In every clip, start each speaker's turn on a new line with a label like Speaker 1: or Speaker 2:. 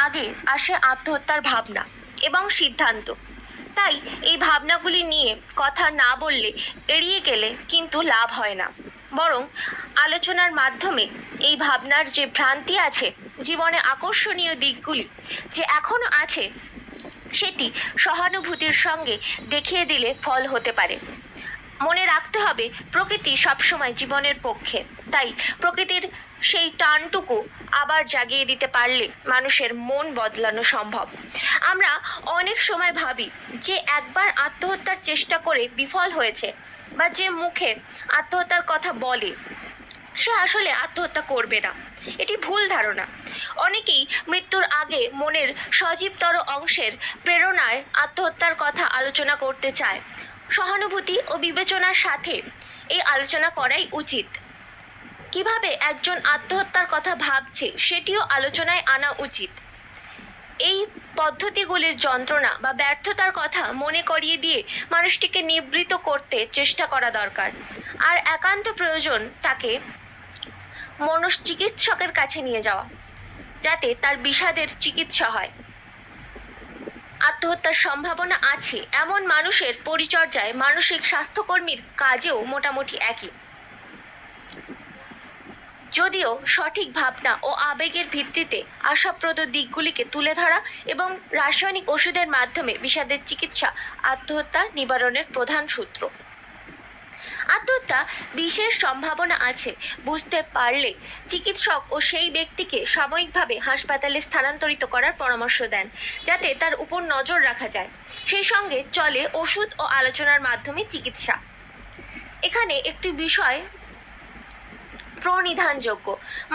Speaker 1: আগে আসে আত্মহত্যার ভাবনা এবং সিদ্ধান্ত। তাই এই ভাবনাগুলি নিয়ে কথা না বললে, এড়িয়ে গেলে কিন্তু লাভ হয় না। বরং আলোচনার মাধ্যমে এই ভাবনার যে ভ্রান্তি আছে, জীবনে আকর্ষণীয় দিকগুলি যে এখনো আছে, সেটি সহানুভূতির সঙ্গে দেখিয়ে দিলে ফল হতে পারে। মনে রাখতে হবে, প্রকৃতি সবসময় জীবনের পক্ষে। তাই প্রকৃতির সেই টানটুকু আবার জাগিয়ে দিতে পারলে মানুষের মন বদলানো সম্ভব। আমরা অনেক সময় ভাবি যে একবার আত্মহত্যার চেষ্টা করে বিফল হয়েছে, বা যে মুখে আত্মহত্যার কথা বলে সে আসলে আত্মহত্যা করবে না। এটি ভুল ধারণা। অনেকেই মৃত্যুর আগে মনের সজীবতর অংশের প্রেরণায় আত্মহত্যার কথা আলোচনা করতে চায়। সহানুভূতি ও বিবেচনার সাথে এই আলোচনা করাই উচিত। কিভাবে একজন আত্মহত্যার কথা ভাবছে সেটিও আলোচনায় আনা উচিত। এই পদ্ধতিগুলির যন্ত্রণা বা ব্যর্থতার কথা মনে করিয়ে দিয়ে মানুষটিকে নিবৃত করতে চেষ্টা করা দরকার। আর একান্ত প্রয়োজন তাকে মনশ্চিকিৎসকের কাছে নিয়ে যাওয়া, যাতে তার বিষাদের চিকিৎসা হয়। আত্মহত্যার সম্ভাবনা আছে এমন মানুষের পরিচর্যায় মানসিক স্বাস্থ্যকর্মীর কাজেও মোটামুটি একই, যদিও সঠিক ভাবনা ও আবেগের ভিত্তিতে আশাপ্রদ দিকগুলিকে তুলে ধরা এবং রাসায়নিক ওষুধের মাধ্যমে বিষাদের চিকিৎসা আত্মহত্যা নিবারণের প্রধান সূত্র। আত্মহত্যা বিশেষ সম্ভাবনা আছে বুঝতে পারলে চিকিৎসক ও সেই ব্যক্তিকে সাময়িকভাবে হাসপাতালে স্থানান্তরিত করার পরামর্শ দেন, যাতে তার উপর নজর রাখা যায়। সেই সঙ্গে চলে ওষুধ ও আলোচনার মাধ্যমে চিকিৎসা। এখানে একটি বিষয় প্রনিধানযোগ্য,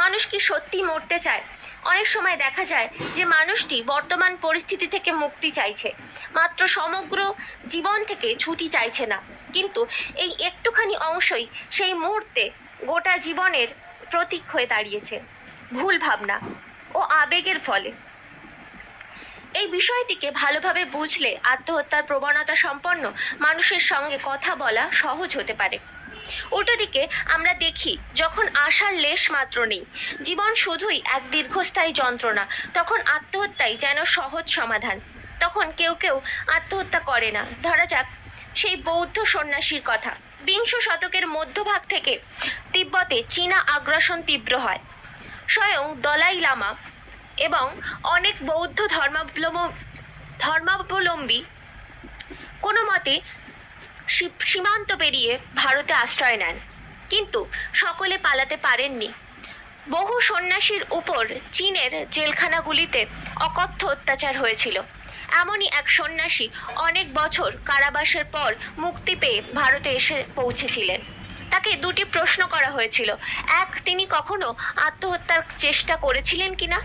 Speaker 1: মানুষ কি সত্যি মরতে চায়? অনেক সময় দেখা যায় যে মানুষটি বর্তমান পরিস্থিতি থেকে মুক্তি চাইছে, মাত্র সমগ্র জীবন থেকে ছুটি চাইছে না। কিন্তু এই একটুখানি অংশই সেই মুহূর্তে গোটা জীবনের প্রতীক হয়ে দাঁড়িয়েছে, ভুল ভাবনা ও আবেগের ফলে। এই বিষয়টিকে ভালোভাবে বুঝলে আত্মহত্যার প্রবণতা সম্পন্ন মানুষের সঙ্গে কথা বলা সহজ হতে পারে। উল্টো দিকে আমরা দেখি, যখন আশার লেশ মাত্র নেই, জীবন শুধুই এক দীর্ঘস্থায়ী যন্ত্রণা, তখন আত্মহত্যাই যেন সহজ সমাধান। তখন কেউ কেউ আত্মহত্যা করে না। ধরা যাক সেই বৌদ্ধ সন্ন্যাসীর কথা। বিংশ শতকের মধ্যভাগ থেকে তিব্বতে চীনা আগ্রাসন তীব্র হয়। স্বয়ং দলাই লামা এবং অনেক বৌদ্ধ ধর্মাবলম্বী কোনো মতে সীমান্ত পেরিয়ে ভারতে আশ্রয় নেন, কিন্তু সকলে পালাতে পারেননি। বহু সন্ন্যাসীর উপর চীনের জেলখানাগুলিতে অকথ্য অত্যাচার হয়েছিল। এমনই এক সন্ন্যাসী অনেক বছর কারাবাসের পর মুক্তি পেয়ে ভারতে এসে পৌঁছেছিলেন। তাকে দুটি প্রশ্ন করা হয়েছিল: এক, তিনি কখনো আত্মহত্যার চেষ্টা করেছিলেন কিনা,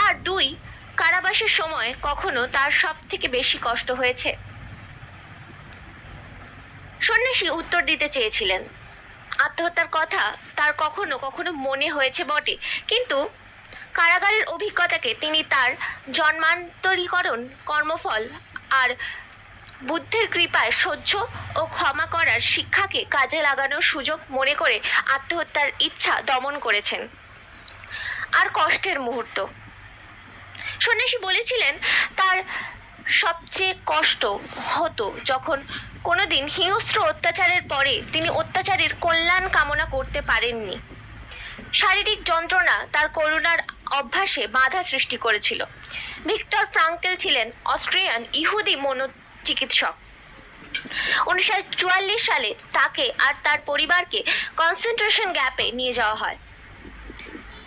Speaker 1: আর দুই, কারাবাসের সময় কখনো তার সব থেকে বেশি কষ্ট হয়েছে। সন্ন্যাসী উত্তর দিতে চেয়েছিলেন, আত্মহত্যার কথা তার কখনো কখনো মনে হয়েছে বটে, কিন্তু কারাগারের অভিজ্ঞতাকে তিনি তার জন্মান্তরীকরণ, কর্মফল আর বুদ্ধের কৃপায় সহ্য ও ক্ষমা করার শিক্ষাকে কাজে লাগানোর সুযোগ মনে করে আত্মহত্যার ইচ্ছা দমন করেছেন। আর কষ্টের মুহূর্ত, সন্ন্যাসী বলেছিলেন, তার সবচেয়ে কষ্ট হতো যখন কোনোদিন হিংস্র অত্যাচারের পরে তিনি অত্যাচারীর কল্যাণ কামনা করতে পারেননি। শারীরিক যন্ত্রণা তার করুণার অভ্যাসে বাধা সৃষ্টি করেছিল। ভিক্টর ফ্রাঙ্কেল ছিলেন অস্ট্রিয়ান ইহুদি মনোচিকিৎসক। 1944 সালে তাকে আর তার পরিবারকে কনসেন্ট্রেশন ক্যাম্পে নিয়ে যাওয়া হয়।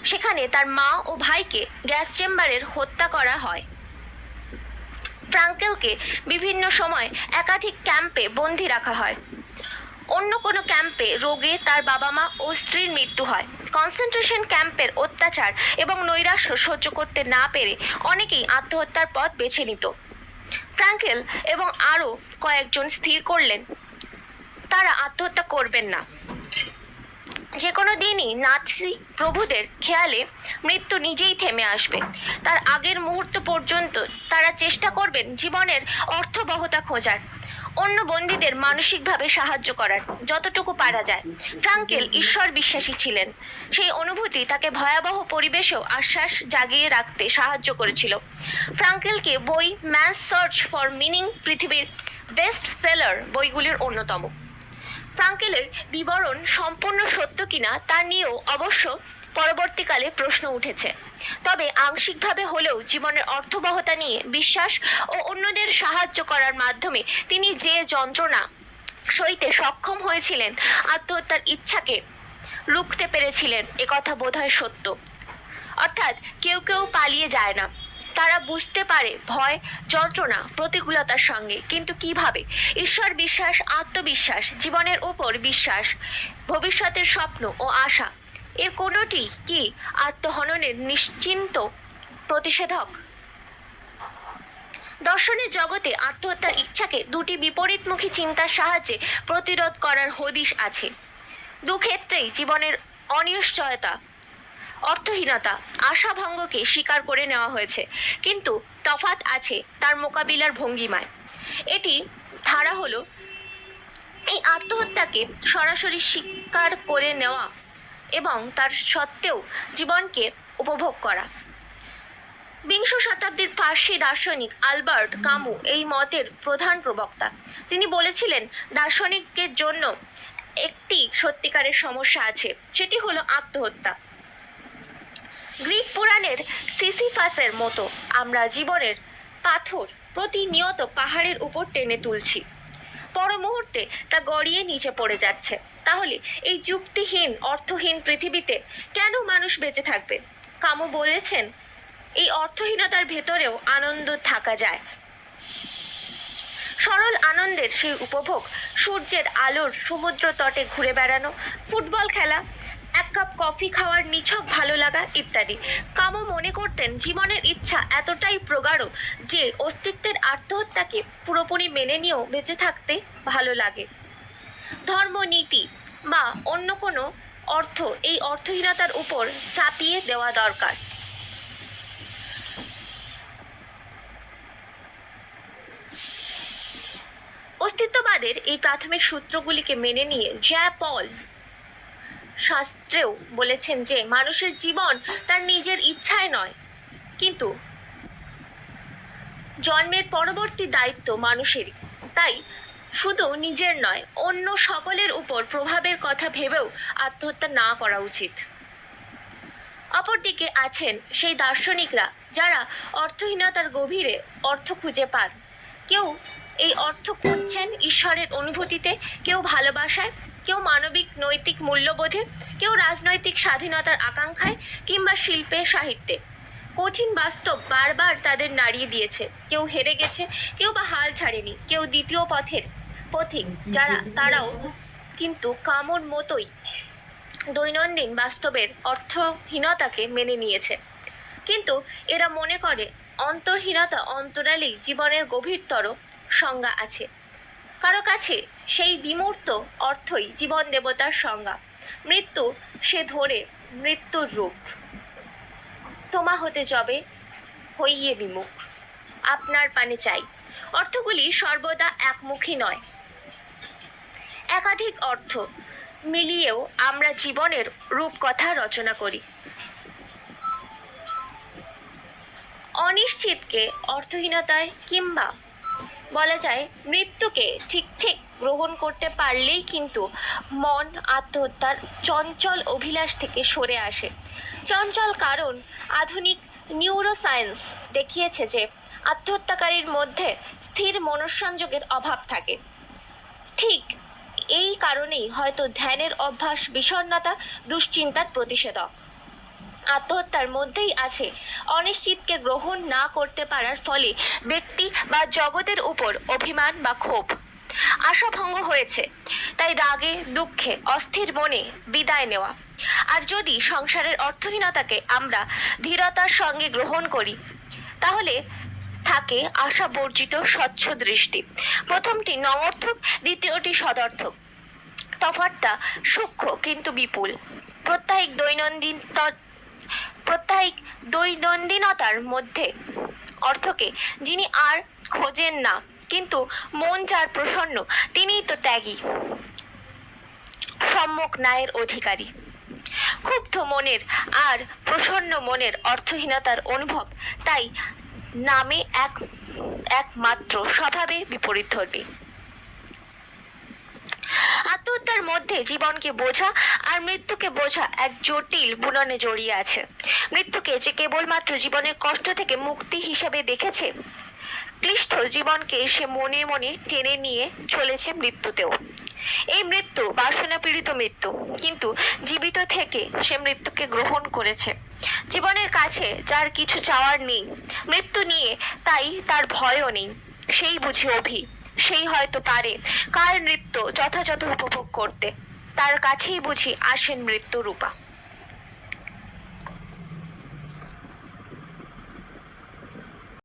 Speaker 1: সেখানে তার মা ও ভাইকে গ্যাস চেম্বারের হত্যা করা হয়। ফ্রাঙ্কেলকে বিভিন্ন সময় একাধিক ক্যাম্পে বন্দী রাখা হয়। অন্য কোনো ক্যাম্পে রোগে তার বাবা মা ও স্ত্রীর মৃত্যু হয়। কনসেন্ট্রেশন ক্যাম্পের অত্যাচার এবং নৈরাশ্য সহ্য করতে না পেরে অনেকেই আত্মহত্যার পথ বেছে নিত। ফ্রাঙ্কেল এবং আরও কয়েকজন স্থির করলেন তারা আত্মহত্যা করবেন না। যে কোনো দিনই নাৎসি প্রভুদের খেয়ালে মৃত্যু নিজেই থেমে আসবে। তার আগের মুহূর্ত পর্যন্ত তারা চেষ্টা করবেন জীবনের অর্থবহতা খোঁজার। অন্য বন্দীদের মানসিকভাবে সাহায্য করার যতটুকু পারা যায়। ফ্রাঙ্কেল ঈশ্বর বিশ্বাসী ছিলেন। সেই অনুভূতি তাকে ভয়াবহ পরিবেশেও আশ্বাস জাগিয়ে রাখতে সাহায্য করেছিল। ফ্রাঙ্কেলকে বই ম্যানস সার্চ ফর মিনিং পৃথিবীর বেস্ট সেলার বইগুলির অন্যতম। ফ্রাঙ্কেলের বিবরণ সম্পূর্ণ সত্য কিনা তা নিয়েও অবশ্য পরবর্তীকালে প্রশ্ন উঠেছে। তবে আংশিকভাবে হলেও জীবনের অর্থবহতা নিয়ে বিশ্বাস ও অন্যদের সাহায্য করার মাধ্যমে তিনি যে যন্ত্রণা সইতে সক্ষম হয়েছিলেন, আত্মহত্যার ইচ্ছাকে রুখতে পেরেছিলেন, একথা বোধহয় সত্য। অর্থাৎ কেউ কেউ পালিয়ে যায় না, তারা বুঝতে পারে ভয়, যন্ত্রণা, প্রতিকূলতার সঙ্গে, কিন্তু কিভাবে? ঈশ্বর বিশ্বাস, আত্মবিশ্বাস, জীবনের উপর বিশ্বাস, ভবিষ্যতের স্বপ্ন ও আশা, এর কোনোটি কি আত্মহননের নিশ্চিন্ত প্রতিষেধক? দর্শনের জগতে আত্মহত্যার ইচ্ছাকে দুটি বিপরীতমুখী চিন্তার সাহায্যে প্রতিরোধ করার হদিশ আছে। দুক্ষেত্রেই জীবনের অনিশ্চয়তা, অর্থহীনতা, আশাভঙ্গকে স্বীকার করে নেওয়া হয়েছে, কিন্তু তফাৎ আছে তার মোকাবিলার ভঙ্গিমায়। এটি ধারা হলো এই আত্মহত্যাকে সরাসরি স্বীকার করে নেওয়া এবং তার সত্ত্বেও জীবনকে উপভোগ করা। বিংশ শতাব্দীর ফার্সি দার্শনিক আলবার্ট কামু এই মতের প্রধান প্রবক্তা। তিনি বলেছিলেন, দার্শনিকের জন্য একটি সত্যিকারের সমস্যা আছে, সেটি হলো আত্মহত্যা। গ্রিক পুরাণের সিসিফাসের মতো আমরা জীবনের পাথর প্রতিনিয়ত পাহাড়ের উপর টেনে তুলছি, পর মুহূর্তে তা গড়িয়ে নিচে পড়ে যাচ্ছে। তাহলে এই যুক্তিহীন, অর্থহীন পৃথিবীতে কেন মানুষ বেঁচে থাকবে? কামু বলেছেন, এই অর্থহীনতার ভেতরেও আনন্দ থাকা যায়। সরল আনন্দের সেই উপভোগ, সূর্যের আলোর সমুদ্র তটে ঘুরে বেড়ানো, ফুটবল খেলা, এক কাপ কফি খাওয়ার নিছক ভালো লাগা ইত্যাদি। কামু মনে করতেন জীবনের ইচ্ছা এতটাই প্রগাঢ় যে অস্তিত্বের আত্মহত্যাকে পুরোপুরি মেনে নিয়েও বেঁচে থাকতে ভালো লাগে। ধর্ম, নীতি বা অন্য কোনো অর্থ এই অর্থহীনতার উপর চাপিয়ে দেওয়া দরকার। অস্তিত্ববাদের এই প্রাথমিক সূত্রগুলিকে মেনে নিয়ে জ্যা পল শাস্ত্রেও বলেছেন যে মানুষের জীবন তার নিজের ইচ্ছায় নয়, কিন্তু জন্মের পরবর্তী দায়িত্ব মানুষেরই। তাই শুধু নিজের নয়, অন্য সকলের উপর প্রভাবের কথা ভেবেও আত্মহত্যা না করা উচিত। অপরদিকে আছেন সেই দার্শনিকরা যারা অর্থহীনতার গভীরে অর্থ খুঁজে পান। কেউ এই অর্থ খুঁজছেন ঈশ্বরের অনুভূতিতে, কেউ ভালোবাসায়, কেউ মানবিক নৈতিক মূল্যবোধে, কেউ রাজনৈতিক স্বাধীনতার আকাঙ্ক্ষায় কিংবা শিল্পে, সাহিত্যে। কঠিন বাস্তব বারবার তাদের নাড়িয়ে দিয়েছে। কেউ হেরে গেছে, কেউ বা হাল ছাড়েনি, কেউ দ্বিতীয় পথের পথিক তারাও কিন্তু কামুর মতোই দৈনন্দিন বাস্তবের অর্থহীনতাকে মেনে নিয়েছে। কিন্তু এরা মনে করে অন্তর্হীনতা অন্তরালেই জীবনের গভীরতর সংজ্ঞা আছে। কারো কাছে সেই বিমূর্ত অর্থই জীবন দেবতার সংজ্ঞা। মৃত্যু সে ধরে মৃত্যুর রূপ। তোমা হতে যবে হইয়ে বিমুখ, আপনার পানে চাই। অর্থগুলি সর্বদা একমুখী নয়, একাধিক অর্থ মিলিয়েও আমরা জীবনের রূপকথা রচনা করি। অনিশ্চিতকে অর্থহীনতায় কিংবা বলা যায় মৃত্যুকে ঠিক ঠিক গ্রহণ করতে পারলেই কিন্তু মন আত্মহত্যার চঞ্চল অভিলাষ থেকে সরে আসে। চঞ্চল কারণ আধুনিক নিউরোসায়েন্স দেখিয়েছে যে আত্মহত্যাকারীর মধ্যে স্থির মনঃসংযোগের অভাব থাকে। ঠিক এই কারণেই হয়তো ধ্যানের অভ্যাস বিষণ্ণতা, দুশ্চিন্তার প্রতিষেধক। আত্মহত্যার মধ্যেই আছে অনিশ্চিতকে গ্রহণ না করতে পারার ফলে ব্যক্তি বা জগতের উপর অভিমান বা ক্ষোভ। আশাভঙ্গ হয়েছে, তাই রাগে, দুঃখে, অস্থির মনে বিদায় নেওয়া। আর যদি সংসারের অর্থহীনতাকে আমরা ধীরতার সঙ্গে গ্রহণ করি, তাহলে থাকে আশা বর্জিত স্বচ্ছ দৃষ্টি। প্রথমটি নঙর্থক, দ্বিতীয়টি সদর্থক। তফাৎটা সূক্ষ্ম কিন্তু বিপুল। প্রত্যাহিক দৈনন্দিনতার মধ্যে অর্থকে যিনি আর খোঁজেন না, কিন্তু মন যার প্রসন্ন তিনিই তো ত্যাগী, সম্যক ন্যায়ের অধিকারী। ক্ষুব্ধ মনের আর প্রসন্ন মনের অর্থহীনতার অনুভব তাই নামে একমাত্র স্বভাবে বিপরীত ধর্মী। আত্মহত্যার মধ্যে জীবনকে বোঝা আর মৃত্যুকে বোঝা এক জটিল বুননে জড়িয়ে আছে। মৃত্যুকে যে কেবলমাত্র জীবনের কষ্ট থেকে মুক্তি হিসেবে দেখেছে, ক্লিষ্ট জীবনকে সে মনে মনে টেনে নিয়ে চলেছে মৃত্যুতেও। এই মৃত্যু বাসনা পীড়িত মৃত্যু, কিন্তু জীবিত থেকে সে মৃত্যুকে গ্রহণ করেছে। জীবনের কাছে যার কিছু চাওয়ার নেই, মৃত্যু নিয়ে তাই তার ভয়ও নেই, সেই বুঝি অভি, সেই হয়তো পারে কার নৃত্য যথাযথ উপভোগ করতে। তার কাছেই বুঝি আসেন মৃত্যু রূপা।